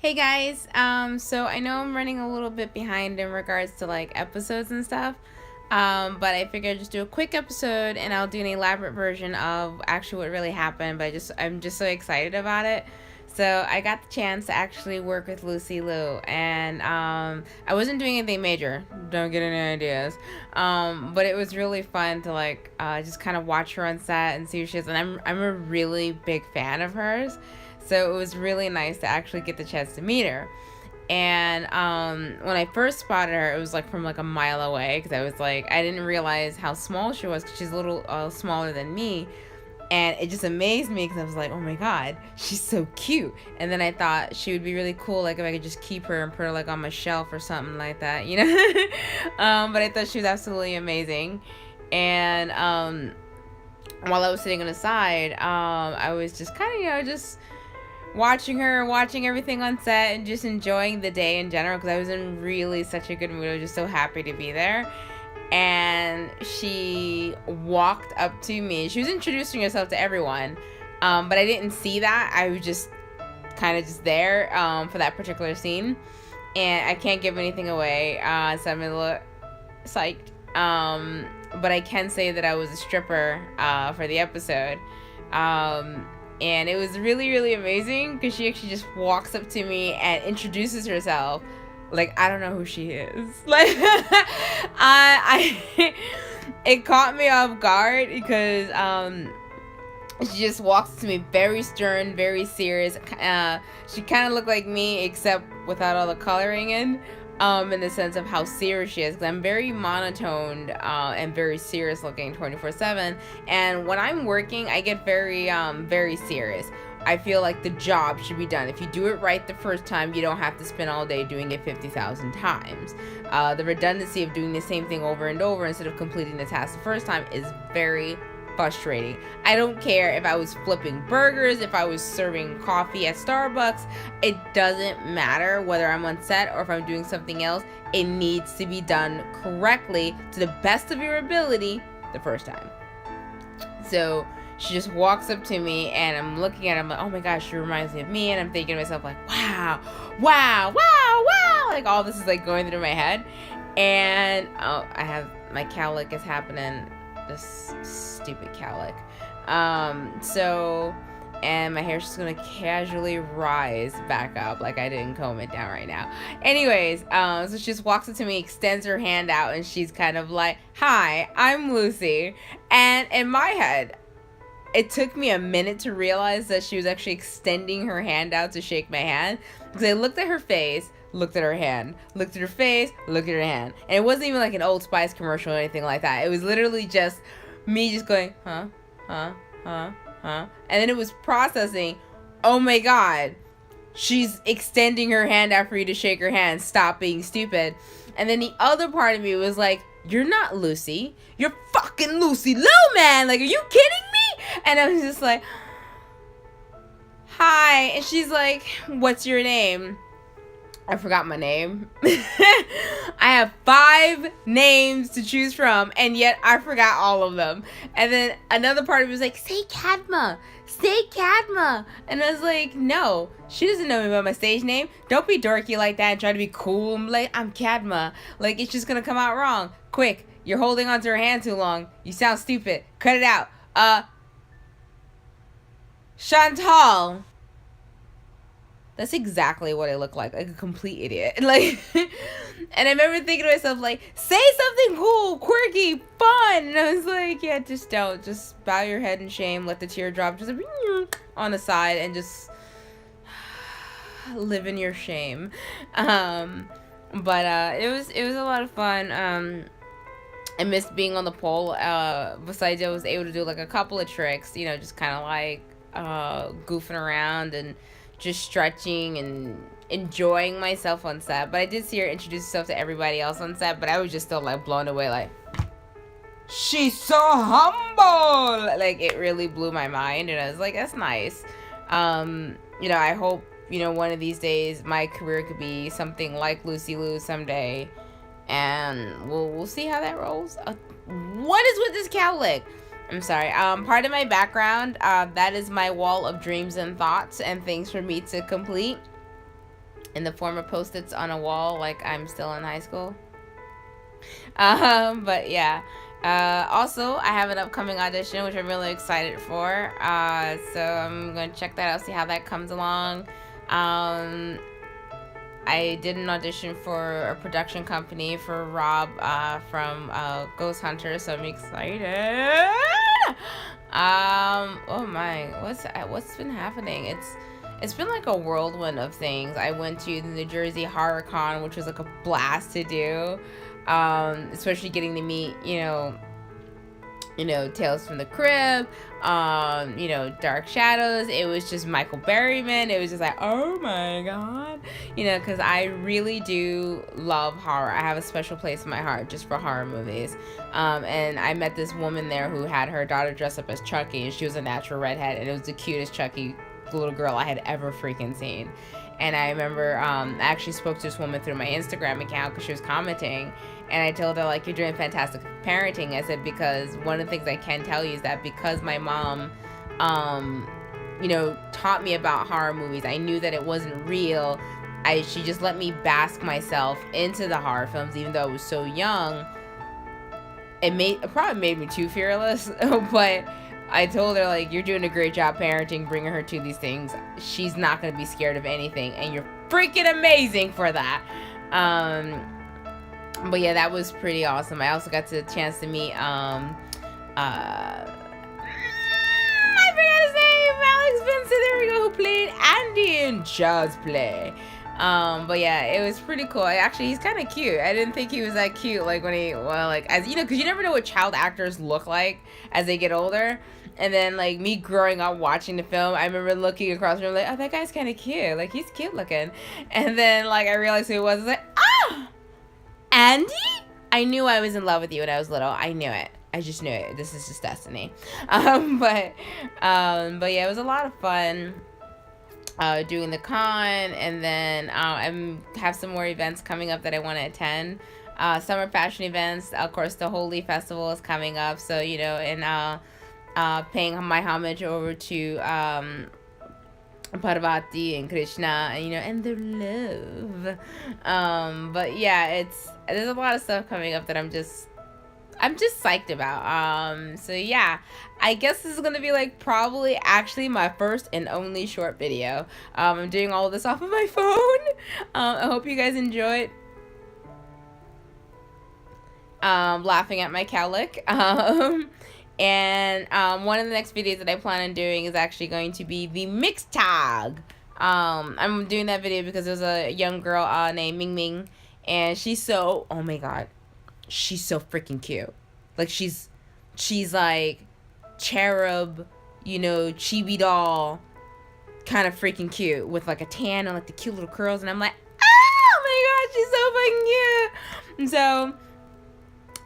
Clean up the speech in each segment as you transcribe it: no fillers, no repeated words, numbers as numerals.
Hey guys, so I know I'm running a little bit behind in regards to like episodes and stuff, but I figured I'd just do a quick episode and I'll do an elaborate version of actually what really happened. But I'm just so excited about it. So I got the chance to actually work with Lucy Liu, and I wasn't doing anything major. Don't get any ideas. But it was really fun to just kind of watch her on set and see who she is. And I'm a really big fan of hers. So it was really nice to actually get the chance to meet her. And when I first spotted her, it was like from like a mile away because I was like, I didn't realize how small she was because she's a little smaller than me. And it just amazed me because I was like, oh my God, she's so cute. And then I thought she would be really cool, like if I could just keep her and put her like on my shelf or something like that, you know? But I thought she was absolutely amazing. And while I was sitting on the side, I was just kind of, just watching her, watching everything on set, and just enjoying the day in general because I was in really such a good mood. I was just so happy to be there. And she walked up to me. She was introducing herself to everyone, but I didn't see that. I was just kind of just there for that particular scene. And I can't give anything away, so I'm a little psyched. But I can say that I was a stripper for the episode. And it was really, really amazing because she actually just walks up to me and introduces herself. Like, I don't know who she is. Like, it caught me off guard because she just walks to me very stern, very serious. She kind of looked like me except without all the coloring in the sense of how serious she is. Because I'm very monotoned and very serious looking 24/7. And when I'm working, I get very, very serious. I feel like the job should be done. If you do it right the first time, you don't have to spend all day doing it 50,000 times. The redundancy of doing the same thing over and over instead of completing the task the first time is very frustrating. I don't care if I was flipping burgers, if I was serving coffee at Starbucks. It doesn't matter whether I'm on set or if I'm doing something else. It needs to be done correctly to the best of your ability the first time. So she just walks up to me and I'm looking at her, I'm like, oh my gosh, she reminds me of me. And I'm thinking to myself like, wow, like all this is like going through my head. And I have my cowlick is happening, this stupid cowlick. And my hair's just gonna casually rise back up like I didn't comb it down right now. Anyways, so she just walks up to me, extends her hand out, and she's kind of like, hi, I'm Lucy. And in my head, it took me a minute to realize that she was actually extending her hand out to shake my hand. Because I looked at her face, looked at her hand, looked at her face, looked at her hand. And it wasn't even like an Old Spice commercial or anything like that. It was literally just me just going, huh. And then it was processing, oh my God, she's extending her hand out for you to shake her hand. Stop being stupid. And then the other part of me was like, you're not Lucy. You're fucking Lucy Liu, man. Like, are you kidding me? And I was just like, hi. And she's like, what's your name? I forgot my name. I have 5 names to choose from, and yet I forgot all of them. And then another part of me was like, say Cadma. Say Cadma. And I was like, no, she doesn't know me by my stage name. Don't be dorky like that and try to be cool. I'm like, I'm Cadma. Like, it's just gonna come out wrong. Quick, you're holding onto her hand too long. You sound stupid. Cut it out. Chantal. That's exactly what I look like a complete idiot. Like, and I remember thinking to myself, like, say something cool, quirky, fun. And I was like, yeah, just don't. Just bow your head in shame, let the teardrop just on the side, and just live in your shame. But it was a lot of fun. I missed being on the pole. Besides, I was able to do like a couple of tricks, just kind of like goofing around and just stretching and enjoying myself on set. But I did see her introduce herself to everybody else on set, but I was just still like blown away, like, she's so humble. Like, it really blew my mind, and I was like, that's nice. I hope one of these days my career could be something like Lucy Liu someday, and we'll see how that rolls. What is with this cowlick? I'm sorry. Part of my background, that is my wall of dreams and thoughts and things for me to complete. in the form of post-its on a wall, like I'm still in high school. But yeah. Also, I have an upcoming audition, which I'm really excited for. So I'm going to check that out, see how that comes along. I did an audition for a production company for Rob from Ghost Hunter, so I'm excited. Oh my, what's been happening? It's been like a whirlwind of things. I went to the Jersey Horicon, which was like a blast to do. Especially getting to meet, Tales from the Crypt, Dark Shadows. It was just Michael Berryman. It was just like, oh my god, because I really do love horror. I have a special place in my heart just for horror movies. And I met this woman there who had her daughter dress up as Chucky, and she was a natural redhead, and it was the cutest Chucky little girl I had ever freaking seen. And I remember I actually spoke to this woman through my Instagram account because she was commenting, and I told her, like, you're doing fantastic parenting. I said, because one of the things I can tell you is that because my mom taught me about horror movies, I knew that it wasn't real. She just let me bask myself into the horror films, even though I was so young. It probably made me too fearless, but I told her, like, you're doing a great job parenting, bringing her to these things. She's not going to be scared of anything, and you're freaking amazing for that. But yeah, that was pretty awesome. I also got the chance to meet, I forgot his name, Alex Vincent, there we go, who played Andy in Child's Play. But yeah, it was pretty cool. Actually, he's kind of cute. I didn't think he was that cute, like, because you never know what child actors look like as they get older. And then, like, me growing up watching the film, I remember looking across the room, like, oh, that guy's kind of cute. Like, he's cute looking. And then, like, I realized who he was. I was like, ah! Andy? I knew I was in love with you when I was little. I knew it. I just knew it. This is just destiny. But yeah, it was a lot of fun doing the con. And then I have some more events coming up that I want to attend. Summer fashion events. Of course, the Holy Festival is coming up. So, and paying my homage over to Parvati and Krishna, and their love. But yeah, there's a lot of stuff coming up that I'm just psyched about. So yeah, I guess this is gonna be like probably actually my first and only short video. I'm doing all of this off of my phone. I hope you guys enjoyed. Laughing at my cowlick. And one of the next videos that I plan on doing is actually going to be the mix tag. I'm doing that video because there's a young girl named Ming Ming, and she's so, oh my god, she's so freaking cute. Like, she's like cherub, chibi doll, kind of freaking cute with like a tan and like the cute little curls, and I'm like, oh my god, she's so fucking cute. And so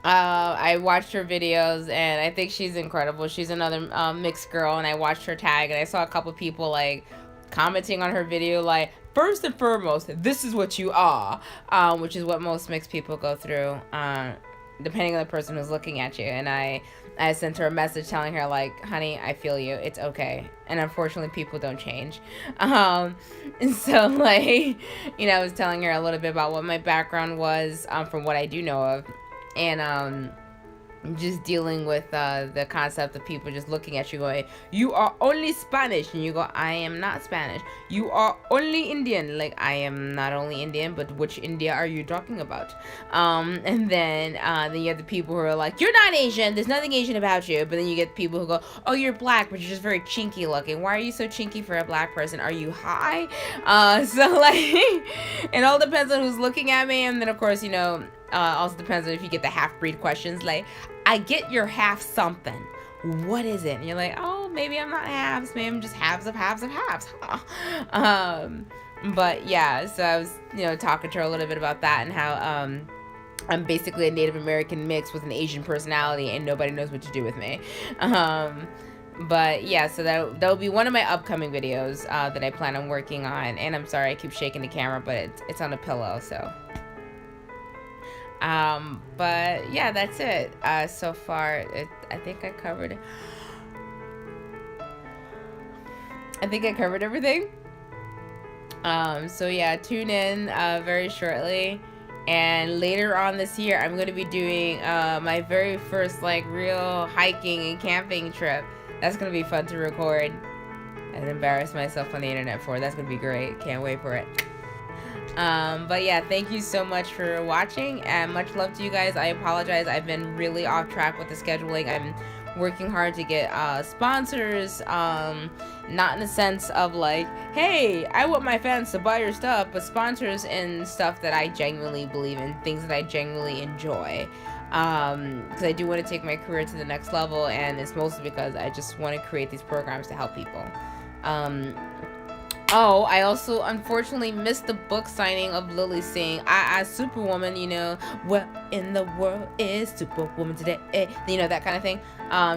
I watched her videos, and I think she's incredible. She's another mixed girl, and I watched her tag, and I saw a couple people like commenting on her video, like, first and foremost, this is what you are, which is what most mixed people go through, depending on the person who's looking at you. And I sent her a message telling her, like, honey, I feel you, it's okay. And unfortunately, people don't change. And so, like, I was telling her a little bit about what my background was, from what I do know of. And just dealing with the concept of people just looking at you going, you are only Spanish, and you go, I am not Spanish. You are only Indian. Like, I am not only Indian, but which India are you talking about? And then you have the people who are like, you're not Asian, there's nothing Asian about you. But then you get people who go, oh, you're black, but you're just very chinky looking. Why are you so chinky for a black person? Are you high? So, like, it all depends on who's looking at me. And then, of course, also depends on if you get the half-breed questions, like, I get you're half something. What is it? And you're like, oh, maybe I'm not halves. Maybe I'm just halves of halves of halves. But yeah, so I was, talking to her a little bit about that, and how I'm basically a Native American mix with an Asian personality, and nobody knows what to do with me. But yeah, so that'll be one of my upcoming videos that I plan on working on. And I'm sorry I keep shaking the camera, but it's on a pillow, so. But yeah, that's it. So far, I think I covered everything. So yeah, tune in very shortly. And later on this year, I'm going to be doing my very first like real hiking and camping trip. That's going to be fun to record and embarrass myself on the internet for. That's going to be great. Can't wait for it. But yeah, thank you so much for watching, and much love to you guys. I apologize, I've been really off track with the scheduling. I'm working hard to get sponsors, not in the sense of like, hey, I want my fans to buy your stuff, but sponsors in stuff that I genuinely believe in, things that I genuinely enjoy. Because I do want to take my career to the next level, and it's mostly because I just want to create these programs to help people. Oh, I also unfortunately missed the book signing of Lily Singh. I Superwoman, you know, what in the world is Superwoman today? You know, that kind of thing.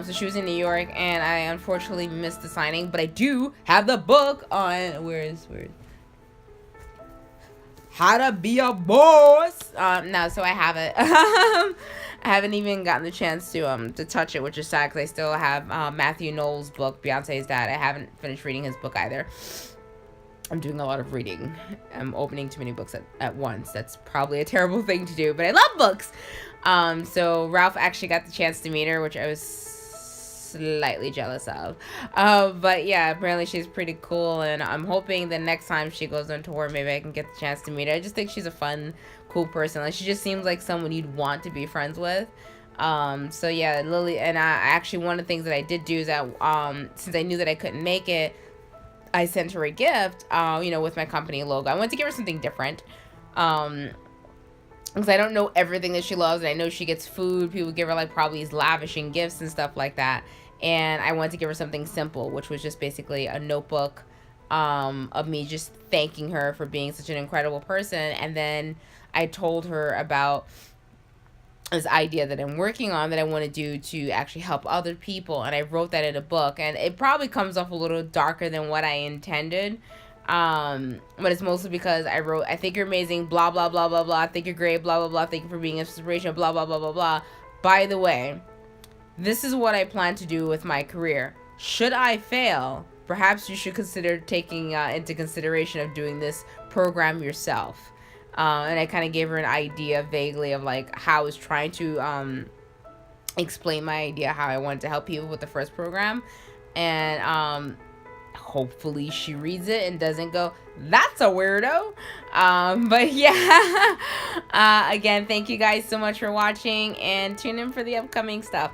So she was in New York, and I unfortunately missed the signing, but I do have the book on, where How to Be a Boss. No, so I have it. I haven't even gotten the chance to touch it, which is sad because I still have Matthew Knowles' book, Beyonce's Dad. I haven't finished reading his book either. I'm doing a lot of reading. I'm opening too many books at once. That's probably a terrible thing to do, but I love books. So Ralph actually got the chance to meet her, which I was slightly jealous of. But yeah, apparently she's pretty cool, and I'm hoping the next time she goes on tour, maybe I can get the chance to meet her. I just think she's a fun, cool person. Like, she just seems like someone you'd want to be friends with. So yeah, Lily, and I actually, one of the things that I did do is that, since I knew that I couldn't make it, I sent her a gift, you know, with my company logo. I wanted to give her something different, because I don't know everything that she loves, and I know she gets food. People give her, like, probably these lavishing gifts and stuff like that, and I wanted to give her something simple, which was just basically a notebook of me just thanking her for being such an incredible person. And then I told her about this idea that I'm working on that I want to do to actually help other people, and I wrote that in a book, and it probably comes off a little darker than what I intended, but it's mostly because I wrote, I think you're amazing, blah blah blah blah blah, I think you're great, blah blah blah, thank you for being inspirational, blah blah blah blah blah. By the way, this is what I plan to do with my career. Should I fail, perhaps you should consider taking into consideration of doing this program yourself. And I kind of gave her an idea vaguely of like how I was trying to explain my idea, how I wanted to help people with the first program. And hopefully she reads it and doesn't go, that's a weirdo. But yeah, again, thank you guys so much for watching, and tune in for the upcoming stuff.